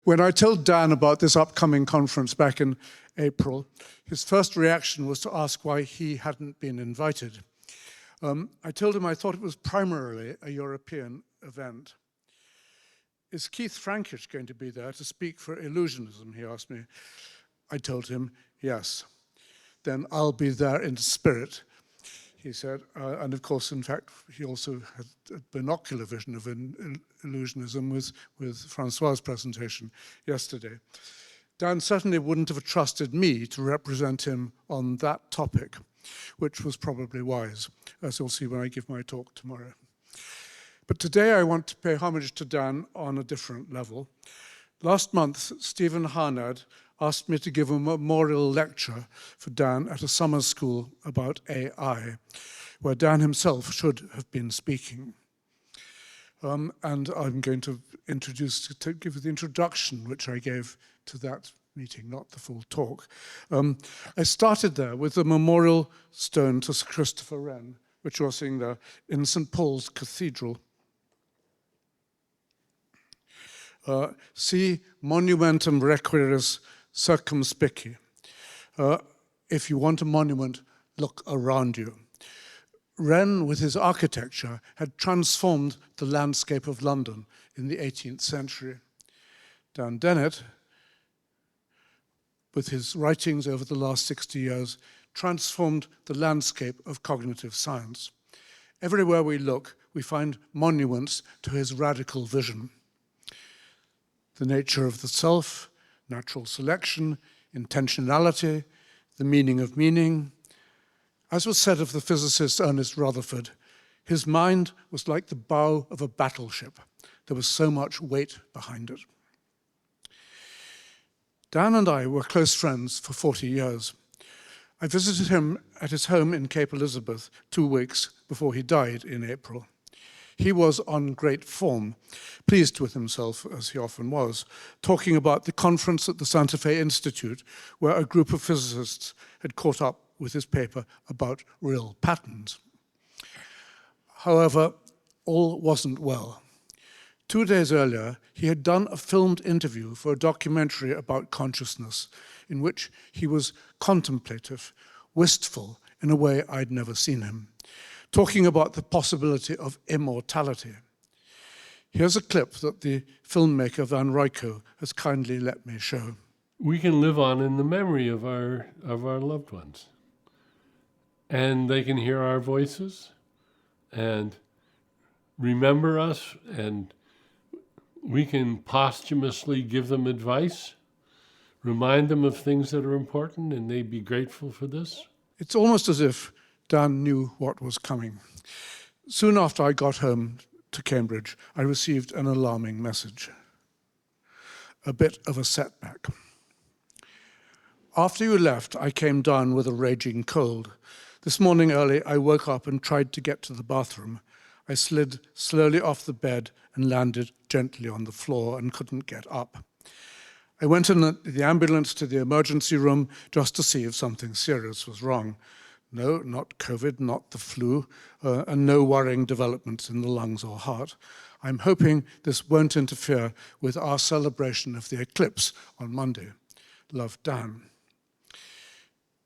When I told Dan about this upcoming conference back in April, his first reaction was to ask why he hadn't been invited. I told him I thought it was primarily a European event. Is Keith Frankish going to be there to speak for illusionism, he asked me. I told him, yes. Then I'll be there in spirit, he said. And of course, in fact, he also had a binocular vision of illusionism with Francois' presentation yesterday. Dan certainly wouldn't have trusted me to represent him on that topic, which was probably wise, as you'll see when I give my talk tomorrow. But today I want to pay homage to Dan on a different level. Last month, Stephen Harnad asked me to give a memorial lecture for Dan at a summer school about AI, where Dan himself should have been speaking. And I'm going to give the introduction which I gave to that meeting, not the full talk. I started there with the memorial stone to Sir Christopher Wren, which you're seeing there in St. Paul's Cathedral. Si monumentum requiris circumspici. If you want a monument, look around you. Wren, with his architecture, had transformed the landscape of London in the 18th century. Daniel Dennett, with his writings over the last 60 years, transformed the landscape of cognitive science. Everywhere we look, we find monuments to his radical vision. The nature of the self, natural selection, intentionality, the meaning of meaning. As was said of the physicist Ernest Rutherford, his mind was like the bow of a battleship. There was so much weight behind it. Dan and I were close friends for 40 years. I visited him at his home in Cape Elizabeth 2 weeks before he died in April. He was on great form, pleased with himself, as he often was, talking about the conference at the Santa Fe Institute, where a group of physicists had caught up with his paper about real patterns. However, all wasn't well. 2 days earlier, he had done a filmed interview for a documentary about consciousness, in which he was contemplative, wistful, in a way I'd never seen him, talking about the possibility of immortality. Here's a clip that the filmmaker Van Royko has kindly let me show. We can live on in the memory of our loved ones. And they can hear our voices and remember us, and we can posthumously give them advice, remind them of things that are important, and they'd be grateful for this. It's almost as if Dan knew what was coming. Soon after I got home to Cambridge, I received an alarming message. A bit of a setback. After you left, I came down with a raging cold. This morning early, I woke up and tried to get to the bathroom. I slid slowly off the bed and landed gently on the floor and couldn't get up. I went in the ambulance to the emergency room just to see if something serious was wrong. No, not COVID, not the flu, and no worrying developments in the lungs or heart. I'm hoping this won't interfere with our celebration of the eclipse on Monday. Love, Dan.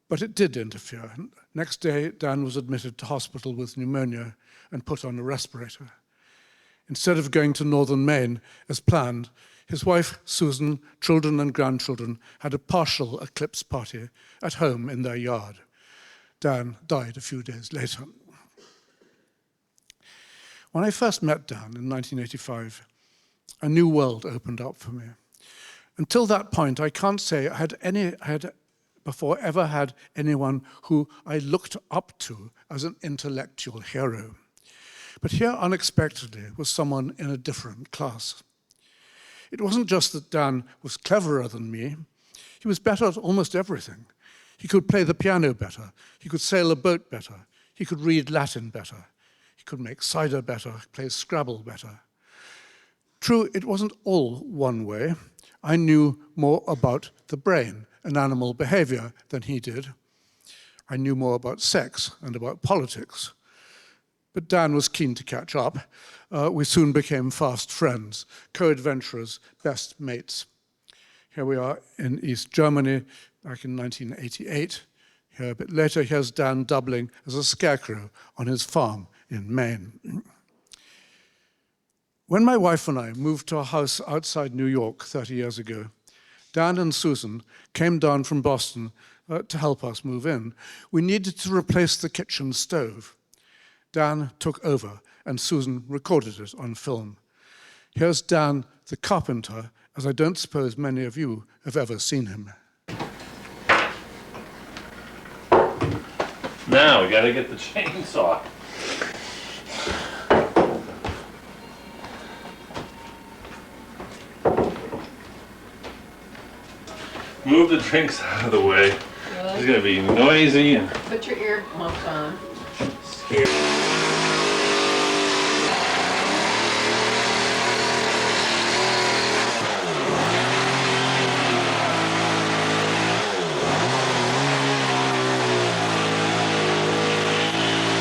But it did interfere. Next day, Dan was admitted to hospital with pneumonia and put on a respirator. Instead of going to northern Maine as planned, his wife, Susan, children and grandchildren had a partial eclipse party at home in their yard. Dan died a few days later. When I first met Dan in 1985, a new world opened up for me. Until that point, I can't say I had before ever had anyone who I looked up to as an intellectual hero. But here, unexpectedly, was someone in a different class. It wasn't just that Dan was cleverer than me. He was better at almost everything. He could play the piano better. He could sail a boat better. He could read Latin better. He could make cider better, play Scrabble better. True, it wasn't all one way. I knew more about the brain and animal behavior than he did. I knew more about sex and about politics. But Dan was keen to catch up. We soon became fast friends, co-adventurers, best mates. Here we are in East Germany back in 1988. Here a bit later, here's Dan doubling as a scarecrow on his farm in Maine. When my wife and I moved to a house outside New York 30 years ago, Dan and Susan came down from Boston to help us move in. We needed to replace the kitchen stove. Dan took over and Susan recorded it on film. Here's Dan the carpenter, as I don't suppose many of you have ever seen him. Now we gotta get the chainsaw. Move the drinks out of the way. It's gonna be noisy and Put your earmuffs on. scary.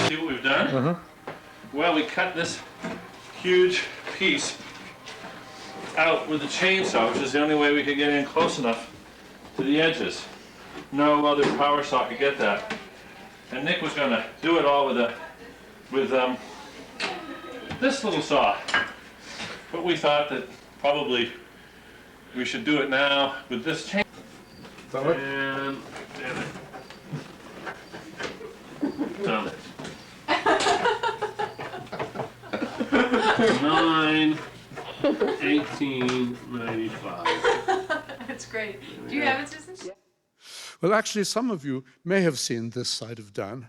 See what we've done? Well, we cut this huge piece out with the chainsaw, which is the only way we could get in close enough to the edges. No other power saw could get that. And Nick was going to do it all with this little saw. But we thought that probably we should do it now with this chain. And damn it. Done it. 9/1895. That's great. Do you have it, Susan? Well, actually, some of you may have seen this side of Dan.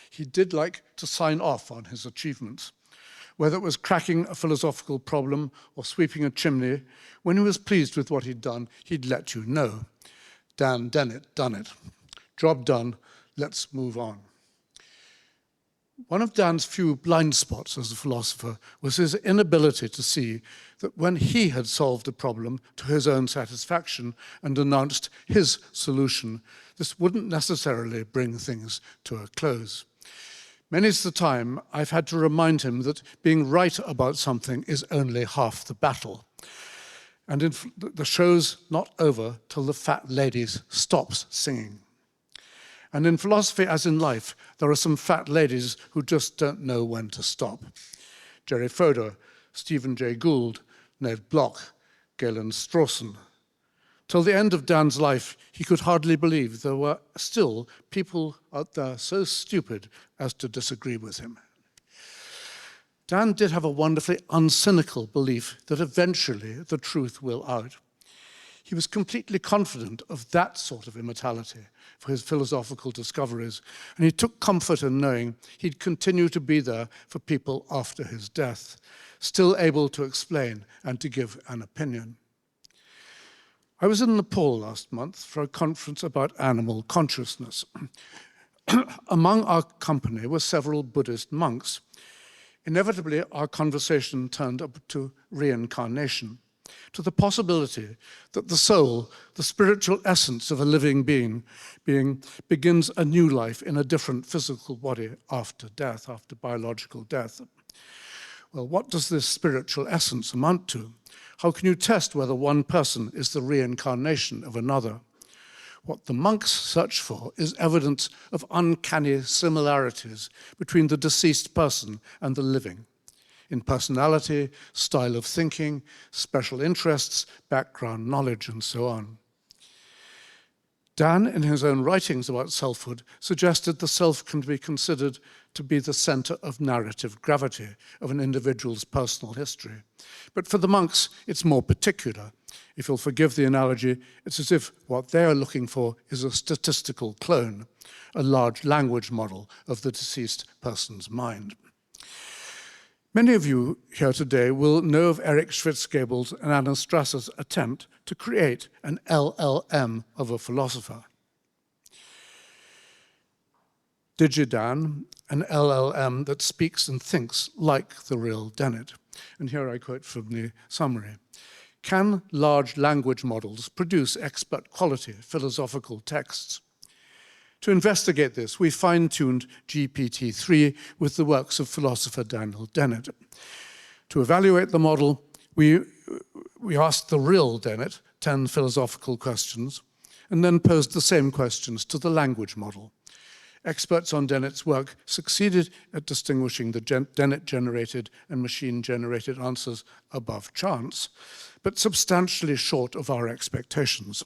He did like to sign off on his achievements. Whether it was cracking a philosophical problem or sweeping a chimney, when he was pleased with what he'd done, he'd let you know. Dan Dennett done it. Job done, let's move on. One of Dan's few blind spots as a philosopher was his inability to see that when he had solved a problem to his own satisfaction and announced his solution, this wouldn't necessarily bring things to a close. Many's the time I've had to remind him that being right about something is only half the battle. And the show's not over till the fat lady stops singing. And in philosophy, as in life, there are some fat ladies who just don't know when to stop. Jerry Fodor, Stephen Jay Gould, Ned Block, Galen Strawson. Till the end of Dan's life, he could hardly believe there were still people out there so stupid as to disagree with him. Dan did have a wonderfully uncynical belief that eventually the truth will out. He was completely confident of that sort of immortality for his philosophical discoveries, and he took comfort in knowing he'd continue to be there for people after his death, still able to explain and to give an opinion. I was in Nepal last month for a conference about animal consciousness. Among our company were several Buddhist monks. Inevitably, our conversation turned up to reincarnation, to the possibility that the soul, the spiritual essence of a living being begins a new life in a different physical body after death, after biological death. Well, what does this spiritual essence amount to? How can you test whether one person is the reincarnation of another? What the monks search for is evidence of uncanny similarities between the deceased person and the living, in personality, style of thinking, special interests, background knowledge, and so on. Dan, in his own writings about selfhood, suggested the self can be considered to be the center of narrative gravity of an individual's personal history. But for the monks, it's more particular. If you'll forgive the analogy, it's as if what they are looking for is a statistical clone, a large language model of the deceased person's mind. Many of you here today will know of Eric Schwitzgebel's and Anna Strasser's attempt to create an LLM of a philosopher. Digidan, an LLM that speaks and thinks like the real Dennett. And here I quote from the summary. Can large language models produce expert quality philosophical texts? To investigate this, we fine-tuned GPT-3 with the works of philosopher Daniel Dennett. To evaluate the model, we asked the real Dennett, 10 philosophical questions, and then posed the same questions to the language model. Experts on Dennett's work succeeded at distinguishing the Dennett-generated and machine-generated answers above chance, but substantially short of our expectations.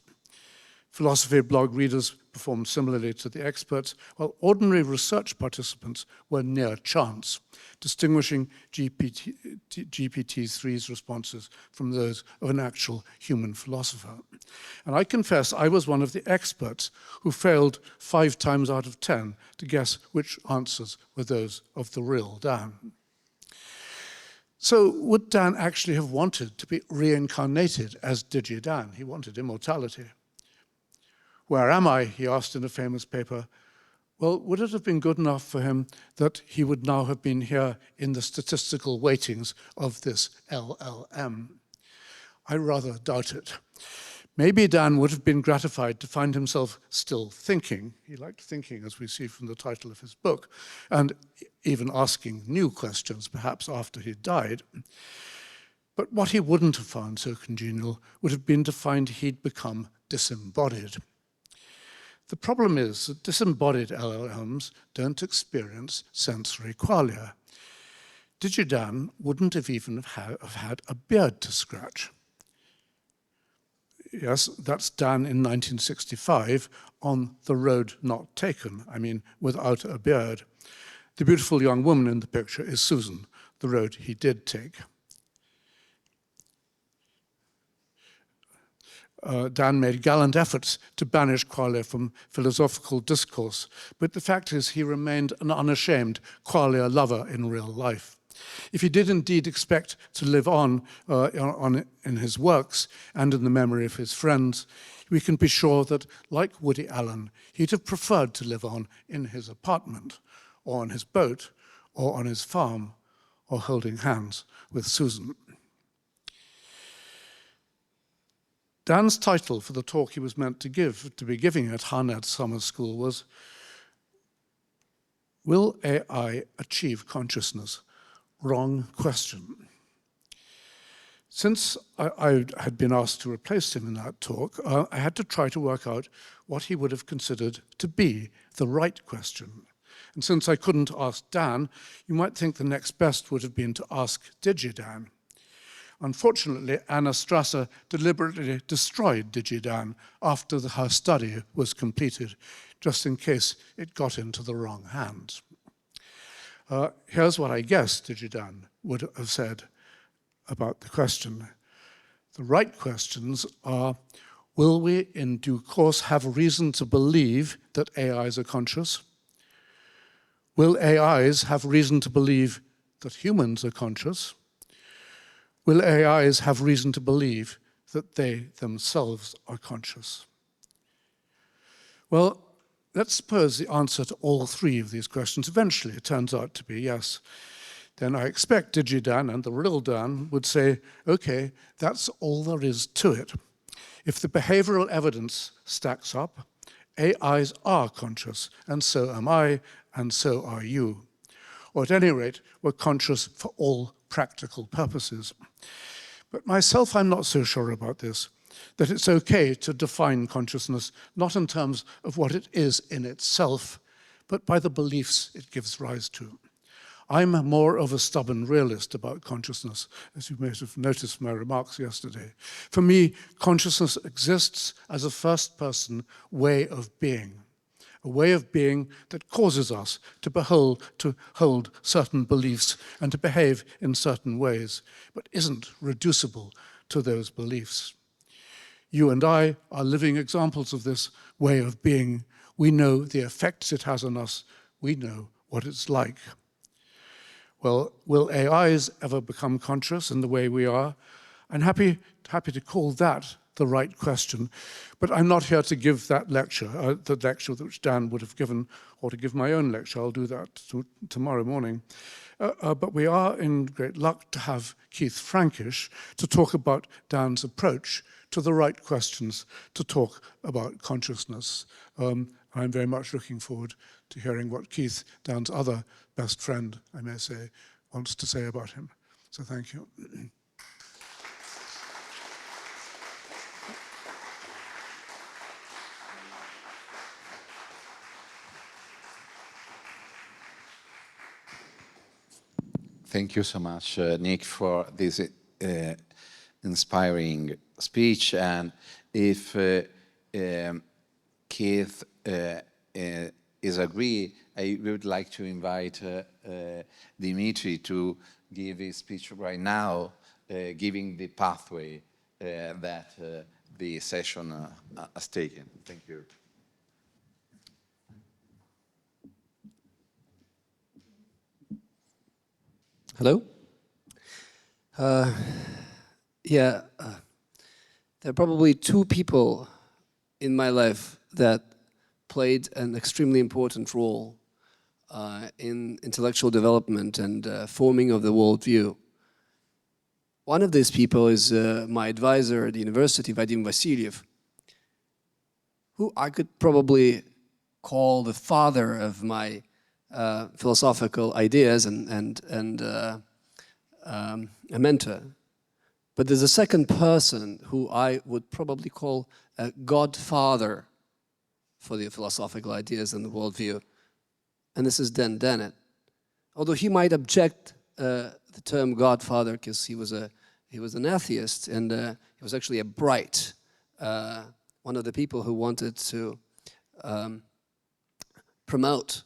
Philosophy blog readers performed similarly to the experts, while ordinary research participants were near chance, distinguishing GPT-3's responses from those of an actual human philosopher. And I confess I was one of the experts who failed 5 times out of 10 to guess which answers were those of the real Dan. So would Dan actually have wanted to be reincarnated as Digi-Dan? He wanted immortality. Where am I? He asked in a famous paper. Well, would it have been good enough for him that he would now have been here in the statistical weightings of this LLM? I rather doubt it. Maybe Dan would have been gratified to find himself still thinking. He liked thinking, as we see from the title of his book, and even asking new questions, perhaps after he died. But what he wouldn't have found so congenial would have been to find he'd become disembodied. The problem is that disembodied LLMs don't experience sensory qualia. Digi-Dan wouldn't have even have had a beard to scratch. Yes, that's Dan in 1965 on The Road Not Taken, I mean, without a beard. The beautiful young woman in the picture is Susan, the road he did take. Dan made gallant efforts to banish qualia from philosophical discourse, but the fact is he remained an unashamed qualia lover in real life. If he did indeed expect to live on in his works and in the memory of his friends, we can be sure that, like Woody Allen, he'd have preferred to live on in his apartment, or on his boat, or on his farm, or holding hands with Susan. Dan's title for the talk he was meant to be giving at Harnett Summer School was, "Will AI achieve consciousness? Wrong question." Since I had been asked to replace him in that talk, I had to try to work out what he would have considered to be the right question. And since I couldn't ask Dan, you might think the next best would have been to ask Digi-Dan. Unfortunately, Anna Strasser deliberately destroyed Digi-Dan after her study was completed, just in case it got into the wrong hands. Here's what I guess Digi-Dan would have said about the question. The right questions are, will we in due course have reason to believe that AIs are conscious? Will AIs have reason to believe that humans are conscious? Will AIs have reason to believe that they themselves are conscious? Well, let's suppose the answer to all 3 of these questions eventually turns out to be yes. Then I expect Digi-Dan and the real Dan would say, okay, that's all there is to it. If the behavioral evidence stacks up, AIs are conscious, and so am I, and so are you. Or at any rate, we're conscious for all practical purposes. But myself, I'm not so sure about this, that it's okay to define consciousness not in terms of what it is in itself, but by the beliefs it gives rise to. I'm more of a stubborn realist about consciousness, as you may have noticed from my remarks yesterday. For me, consciousness exists as a first-person way of being. A way of being that causes us to hold certain beliefs and to behave in certain ways, but isn't reducible to those beliefs. You and I are living examples of this way of being. We know the effects it has on us. We know what it's like. Well, will AIs ever become conscious in the way we are? I'm happy to call that the right question, but I'm not here to give that lecture, the lecture which Dan would have given, or to give my own lecture. I'll do that tomorrow morning. But we are in great luck to have Keith Frankish to talk about Dan's approach to the right questions to talk about consciousness. I'm very much looking forward to hearing what Keith, Dan's other best friend, I may say, wants to say about him. So thank you. Thank you so much, Nick, for this inspiring speech. And if Keith is agree, I would like to invite Dmitry to give his speech right now, giving the pathway that the session has taken. Thank you. Hello? There are probably two people in my life that played an extremely important role in intellectual development and forming of the worldview. One of these people is my advisor at the university, Vadim Vasilyev, who I could probably call the father of my philosophical ideas and a mentor. But there's a second person who I would probably call a godfather for the philosophical ideas and the worldview, and this is Daniel Dennett. Although he might object the term godfather because he was an atheist, and he was actually a bright, one of the people who wanted to promote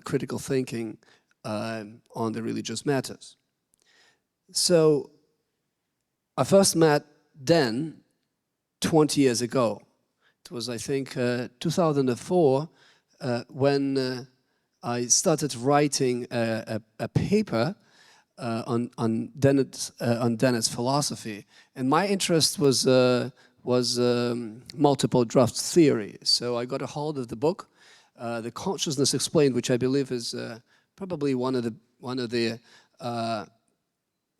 critical thinking on the religious matters. So I first met Dan 20 years ago. It was, I think, 2004 when I started writing a paper on Dennett's philosophy, and my interest was multiple draft theory. So I got a hold of the book, The Consciousness Explained, which I believe is probably one of the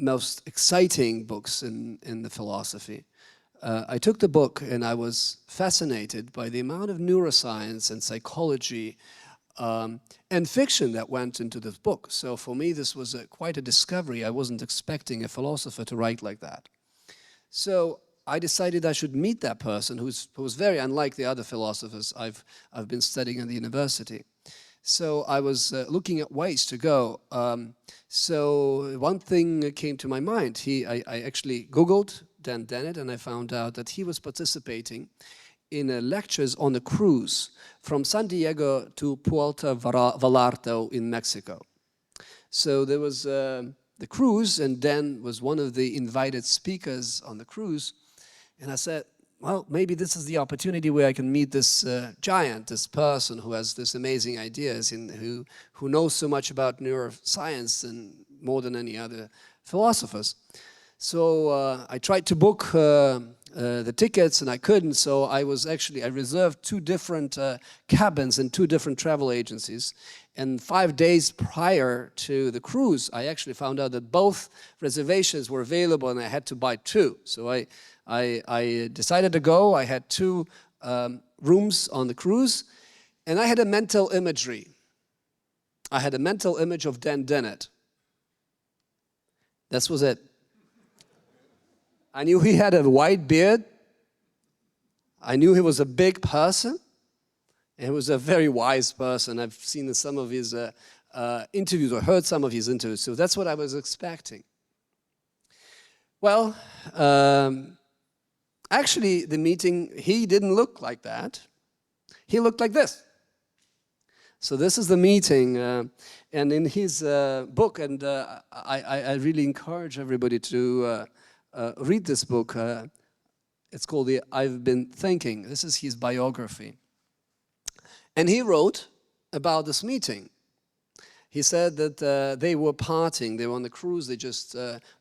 most exciting books in the philosophy. I took the book and I was fascinated by the amount of neuroscience and psychology and fiction that went into this book. So for me, this was quite a discovery. I wasn't expecting a philosopher to write like that. So I decided I should meet that person who was very unlike the other philosophers I've been studying at the university. So I was looking at ways to go. So one thing came to my mind. I actually Googled Dan Dennett, and I found out that he was participating in lectures on a cruise from San Diego to Puerto Vallarta in Mexico. So there was the cruise, and Dan was one of the invited speakers on the cruise. And I said, well, maybe this is the opportunity where I can meet this giant, this person who has these amazing ideas and who knows so much about neuroscience and more than any other philosophers. So I tried to book the tickets and I couldn't, so I reserved two different cabins in two different travel agencies. And 5 days prior to the cruise, I actually found out that both reservations were available and I had to buy two. So I decided to go. I had two rooms on the cruise, and I had a mental imagery. I had a mental image of Dan Dennett. This was it. I knew he had a white beard. I knew he was a big person. And he was a very wise person. I've seen some of his interviews or heard some of his interviews. So that's what I was expecting. Well, actually, the meeting, he didn't look like that. He looked like this. So this is the meeting. And in his book, and I really encourage everybody to read this book. It's called the I've Been Thinking. This is his biography. And he wrote about this meeting. He said that they were partying. They were on the cruise. They just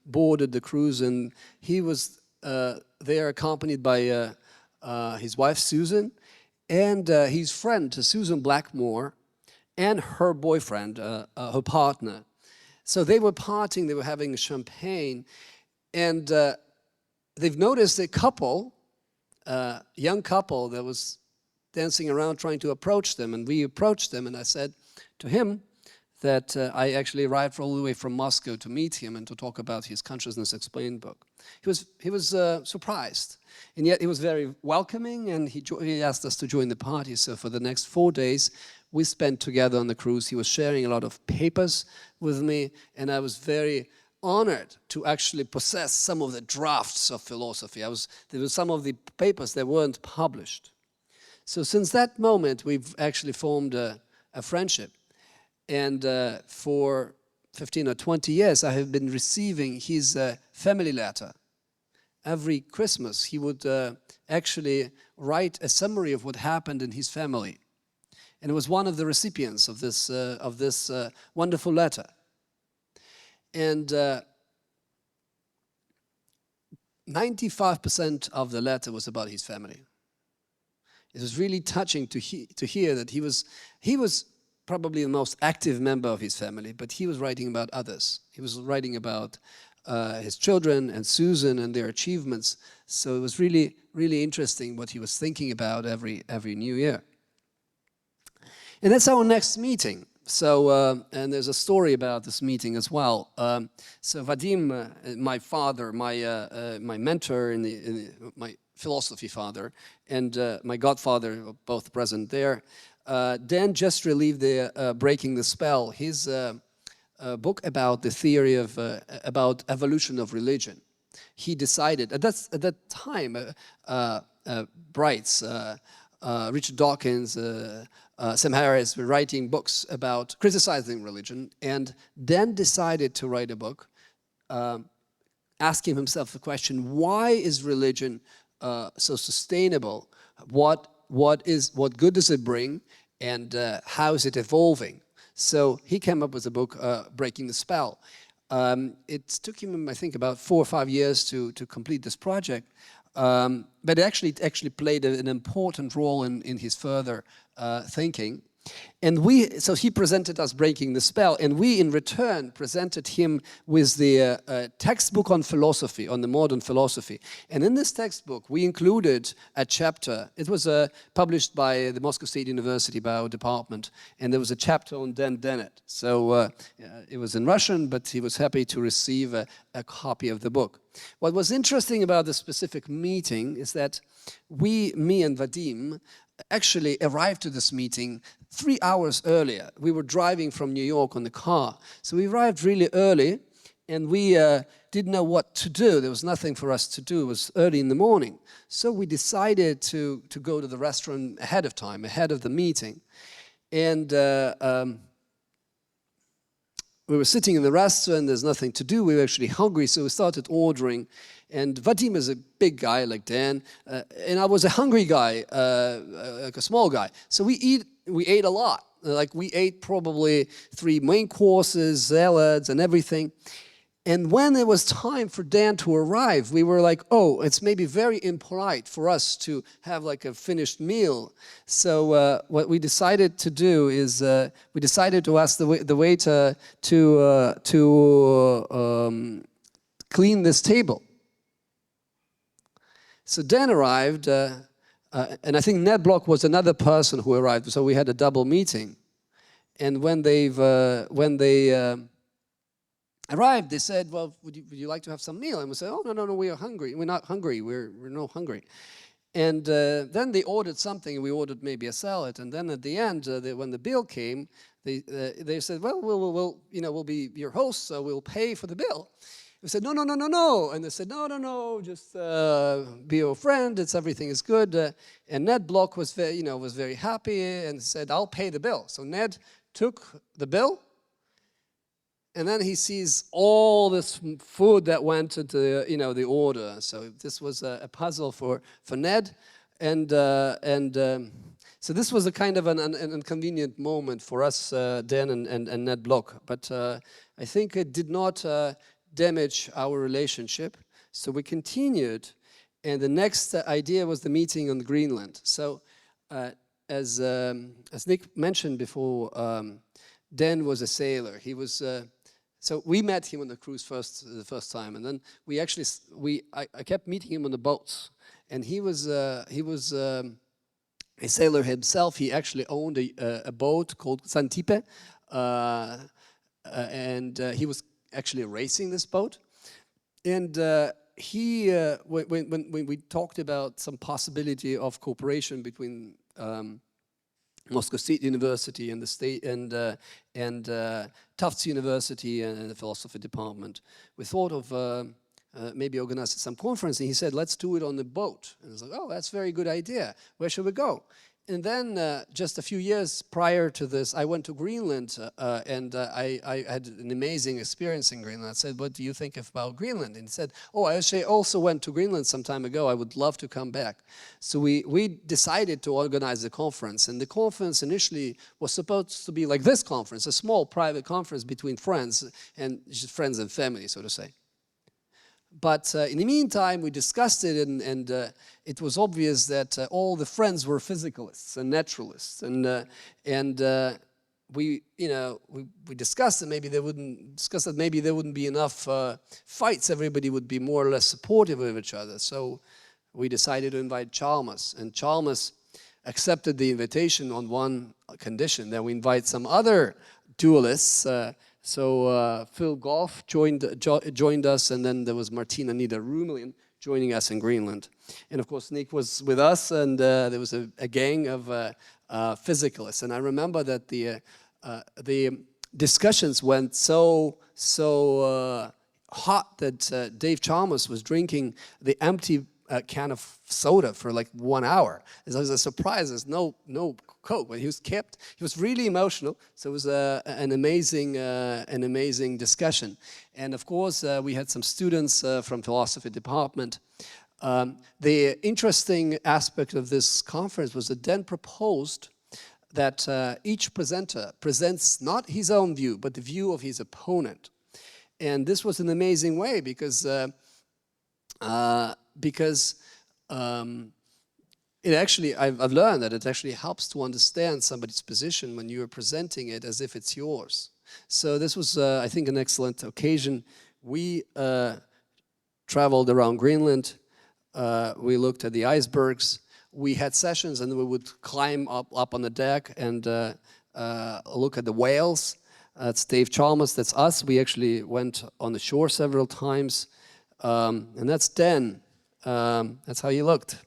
boarded the cruise, and he was there accompanied by his wife, Susan, and his friend, Susan Blackmore, and her boyfriend, her partner. So they were partying. They were having champagne. And they've noticed a couple, young couple that was dancing around trying to approach them. And we approached them, and I said to him that I actually arrived all the way from Moscow to meet him and to talk about his Consciousness Explained book. He was surprised, and yet he was very welcoming, and he asked us to join the party. So for the next 4 days, we spent together on the cruise. He was sharing a lot of papers with me, and I was very honored to actually possess some of the drafts of philosophy. There were some of the papers that weren't published. So since that moment, we've actually formed a friendship. And for 15 or 20 years, I have been receiving his family letter. Every Christmas, he would actually write a summary of what happened in his family. And it was one of the recipients of this wonderful letter. And 95% of the letter was about his family. It was really touching to hear that he was probably the most active member of his family, but he was writing about others. He was writing about his children and Susan and their achievements. So it was really, really interesting what he was thinking about every New Year. And that's our next meeting. So, and there's a story about this meeting as well. So Vadim, my father, my mentor, my philosophy father, and my godfather, both present there, Dan just relieved the Breaking the Spell, his book about the theory of, about evolution of religion. He decided, at that time, Brights, Richard Dawkins, Sam Harris were writing books about criticizing religion, and then decided to write a book asking himself the question, why is religion so sustainable? What good does it bring, and how is it evolving? So he came up with the book Breaking the Spell. It took him, I think, about 4 or 5 years to complete this project. But it actually played an important role in his further thinking. And so he presented us Breaking the Spell, and we in return presented him with the textbook on philosophy, on the modern philosophy. And in this textbook we included a chapter. It was published by the Moscow State University Bio Department, and there was a chapter on Daniel Dennett. So it was in Russian, but he was happy to receive a copy of the book. What was interesting about this specific meeting is that me and Vadim, actually arrived to this meeting 3 hours earlier. We were driving from New York on the car. So we arrived really early, and we didn't know what to do. There was nothing for us to do. It was early in the morning. So we decided to go to the restaurant ahead of time, ahead of the meeting. And we were sitting in the restaurant, there's nothing to do. We were actually hungry, so we started ordering. And Vadim is a big guy like Dan, and I was a hungry guy, like a small guy. So we ate a lot. Like we ate probably 3 main courses, salads, and everything. And when it was time for Dan to arrive, we were like, oh, it's maybe very impolite for us to have like a finished meal. So what we decided to do is we decided to ask the waiter to clean this table. So Dan arrived, and I think Ned Block was another person who arrived. So we had a double meeting. And when they arrived, they said, well, would you like to have some meal? And we said, oh, no, we are hungry. We're not hungry. We're not hungry. And then they ordered something, and we ordered maybe a salad. And then at the end, when the bill came, they said, well, we'll be your hosts, so we'll pay for the bill. We said, no. And they said, no, just be your friend. Everything is good. And Ned Block was very happy and said, I'll pay the bill. So Ned took the bill. And then he sees all this food that went into the order. So this was a puzzle for Ned, and so this was a kind of an inconvenient moment for us, Dan and Ned Block. But I think it did not damage our relationship. So we continued, and the next idea was the meeting on Greenland. So as Nick mentioned before, Dan was a sailor. He was. So we met him on the cruise the first time, and then I kept meeting him on the boats, and he was a sailor himself. He actually owned a boat called Santipe, and he was actually racing this boat. And when we talked about some possibility of cooperation between Moscow State University and the state and Tufts University and the philosophy department. We thought of maybe organizing some conference, and he said, let's do it on the boat. And I was like, oh, that's a very good idea. Where should we go? And then just a few years prior to this, I went to Greenland, and I had an amazing experience in Greenland. I said, what do you think about Greenland? And he said, oh, I actually also went to Greenland some time ago. I would love to come back. So we decided to organize a conference. And the conference initially was supposed to be like this conference, a small private conference between friends and family, so to say. But in the meantime, we discussed it, and it was obvious that all the friends were physicalists and naturalists, and we discussed that maybe there wouldn't be enough fights. Everybody would be more or less supportive of each other. So we decided to invite Chalmers, and Chalmers accepted the invitation on one condition, that we invite some other duelists. So Phil Goff joined us, and then there was Martina Nieder-Rummelin joining us in Greenland. And of course, Nick was with us, and there was a gang of physicalists. And I remember that the discussions went so hot that Dave Chalmers was drinking the empty can of soda for like 1 hour. It was a surprise. There's no Coke, but he was really emotional. So it was an amazing discussion. And of course, we had some students from philosophy department. The interesting aspect of this conference was that Dan proposed that each presenter presents not his own view, but the view of his opponent. And this was an amazing way because it actually, I've learned that it actually helps to understand somebody's position when you are presenting it as if it's yours. So this was, I think, an excellent occasion. We traveled around Greenland. We looked at the icebergs. We had sessions, and we would climb up on the deck and look at the whales. That's Dave Chalmers. That's us. We actually went on the shore several times. And that's Dan. That's how he looked.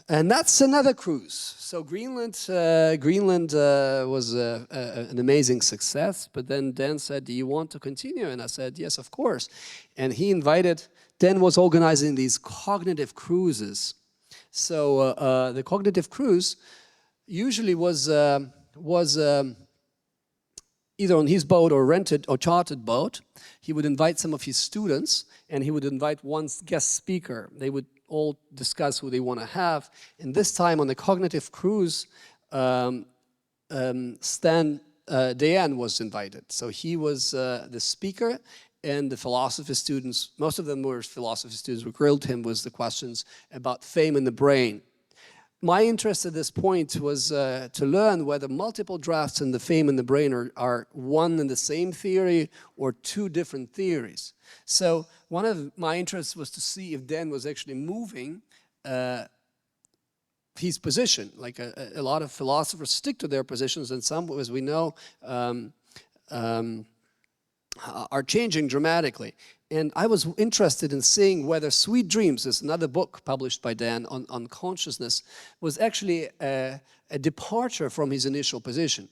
And that's another cruise. So Greenland was an amazing success. But then Dan said, do you want to continue? And I said, yes, of course. And he invited, Dan was organizing these cognitive cruises. So the cognitive cruise usually was either on his boat or rented or chartered boat. He would invite some of his students, and he would invite one guest speaker. They would all discuss who they want to have. And this time on the cognitive cruise, Stan Dayan was invited. So he was the speaker, and the philosophy students, most of them were philosophy students, who grilled him with the questions about fame and the brain. My interest at this point was to learn whether multiple drafts in the fame and the brain are one and the same theory or two different theories. So one of my interests was to see if Dan was actually moving his position. Like a lot of philosophers stick to their positions, and some, as we know, are changing dramatically. And I was interested in seeing whether Sweet Dreams, is another book published by Dan on consciousness, was actually a departure from his initial position.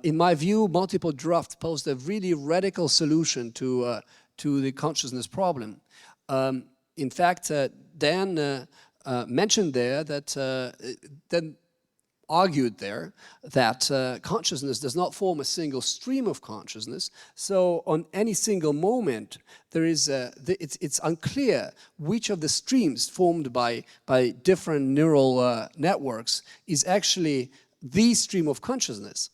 In my view, multiple drafts posed a really radical solution to the consciousness problem. In fact, Dan mentioned there that argued there that consciousness does not form a single stream of consciousness. So on any single moment, there is it's unclear which of the streams formed by different neural networks is actually the stream of consciousness.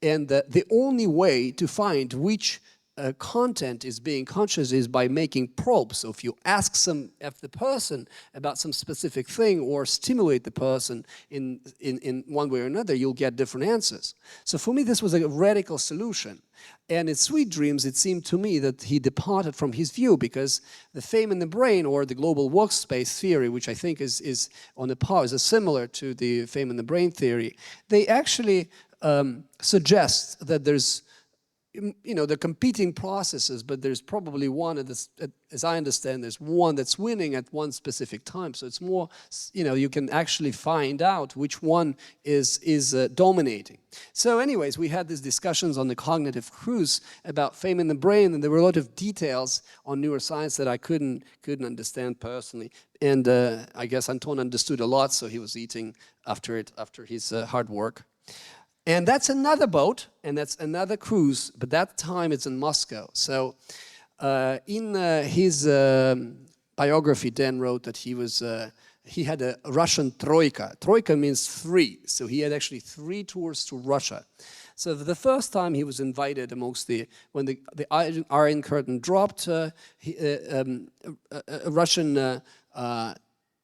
And the only way to find which content is being conscious is by making probes. So if you ask the person about some specific thing or stimulate the person in one way or another, you'll get different answers. So for me, this was a radical solution. And in Sweet Dreams, it seemed to me that he departed from his view, because the fame in the brain, or the global workspace theory, which I think is on a par, is similar to the fame in the brain theory, they actually suggest that there's they're competing processes, but there's probably one, as I understand, there's one that's winning at one specific time. So it's more, you can actually find out which one is dominating. So anyways, we had these discussions on the cognitive cruise about fame in the brain, and there were a lot of details on neuroscience that I couldn't understand personally. And I guess Anton understood a lot, so he was eating after his hard work. And that's another boat, and that's another cruise, but that time it's in Moscow. So in his biography, Dan wrote that he had a Russian troika. Troika means three, so he had actually 3 tours to Russia. So the first time he was invited when the Iron Curtain dropped, a Russian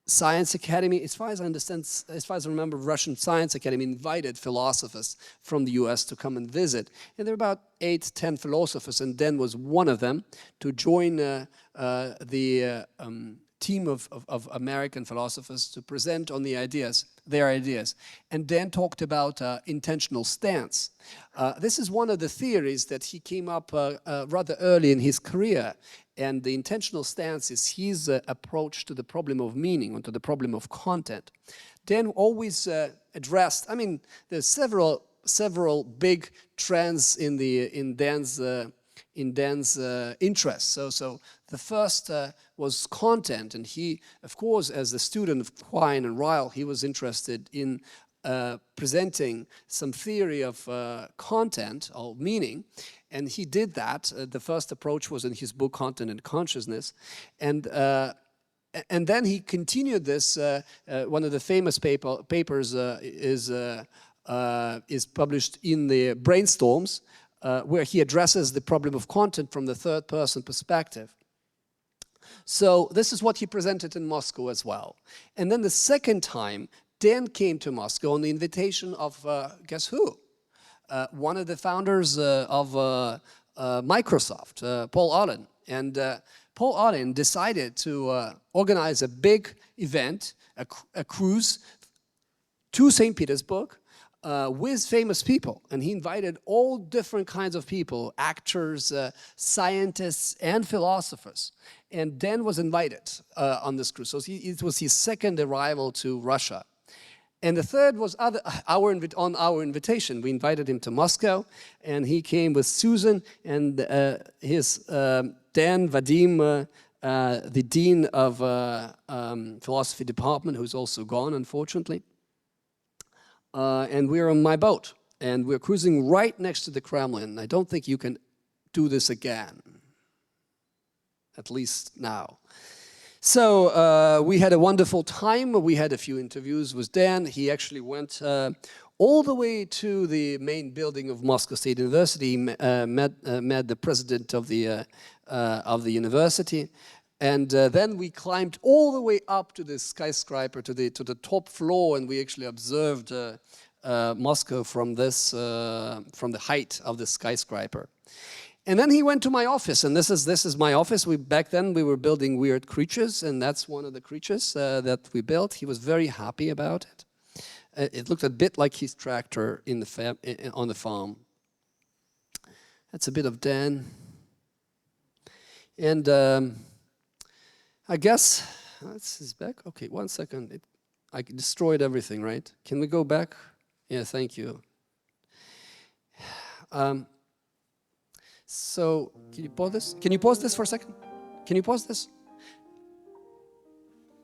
Science Academy, as far as I understand, as far as I remember, Russian Science Academy invited philosophers from the US to come and visit. And there were about 8-10 philosophers, and Dan was one of them, to join the team of American philosophers to present on their ideas. And Dan talked about intentional stance. This is one of the theories that he came up rather early in his career. And the intentional stance is his approach to the problem of meaning, or to the problem of content. Dan always addressed, there's several big trends in Dan's interest. So the first was content, and he, of course, as a student of Quine and Ryle, he was interested in presenting some theory of content or meaning, and he did that. The first approach was in his book Content and Consciousness, and then he continued this. One of the famous papers is published in the Brainstorms, where he addresses the problem of content from the third-person perspective. So this is what he presented in Moscow as well. And then the second time, Dan came to Moscow on the invitation of, guess who? One of the founders of Microsoft, Paul Allen. And Paul Allen decided to organize a big event, a cruise to St. Petersburg with famous people. And he invited all different kinds of people, actors, scientists, and philosophers. And Dan was invited on this cruise. So it was his second arrival to Russia. And the third was on our invitation. We invited him to Moscow, and he came with Susan and his Dan Vadim, the dean of philosophy department, who's also gone, unfortunately. And we're on my boat, and we're cruising right next to the Kremlin. I don't think you can do this again, at least now. So we had a wonderful time. We had a few interviews with Dan. He actually went all the way to the main building of Moscow State University, met the president of the university, and then we climbed all the way up to the skyscraper, to the top floor, and we actually observed Moscow from the height of the skyscraper. And then he went to my office, and this is my office. Back then we were building weird creatures, and that's one of the creatures that we built. He was very happy about it. It looked a bit like his tractor on the farm. That's a bit of Dan. And I guess this is back. Okay, 1 second. I destroyed everything, right? Can we go back? Yeah, thank you. So, can you pause this? Can you pause this for a second? Can you pause this?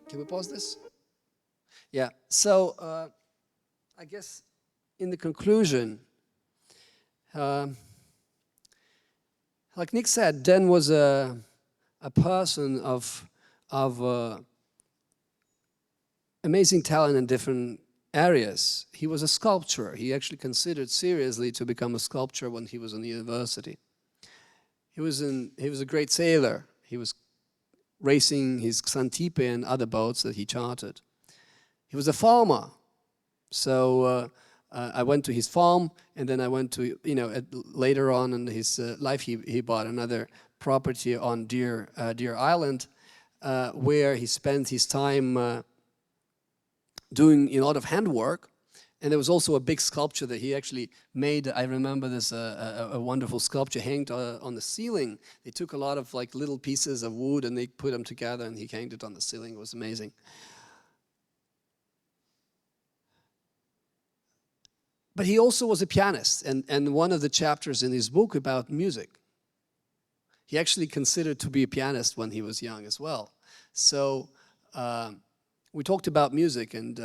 Can we pause this? Yeah, so I guess in the conclusion, like Nick said, Dan was a person of amazing talent in different areas. He was a sculptor. He actually considered seriously to become a sculptor when he was in the university. He was a great sailor. He was racing his Xantippe and other boats that he chartered. He was a farmer. So I went to his farm, and then I went to, later on in his life, he bought another property on Deer Island, where he spent his time doing a lot of handwork. And there was also a big sculpture that he actually made. I remember this a wonderful sculpture hanged on the ceiling. They took a lot of like little pieces of wood and they put them together and he hanged it on the ceiling. It was amazing. But he also was a pianist, and one of the chapters in his book about music, he actually considered to be a pianist when he was young as well. So we talked about music, and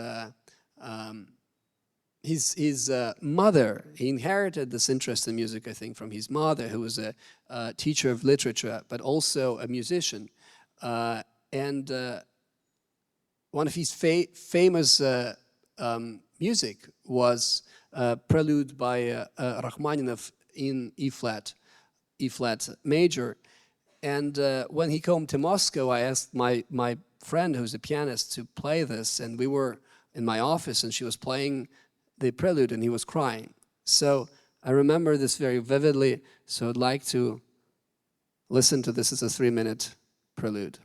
his mother, he inherited this interest in music, I think, from his mother, who was a teacher of literature, but also a musician. And one of his famous music was prelude by Rachmaninoff in E flat major. And when he came to Moscow, I asked my friend, who's a pianist, to play this, and we were in my office, and she was playing the prelude, and he was crying. So I remember this very vividly, so I'd like to listen to this as a 3-minute prelude.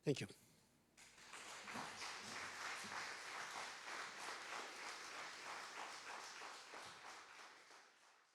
Thank you.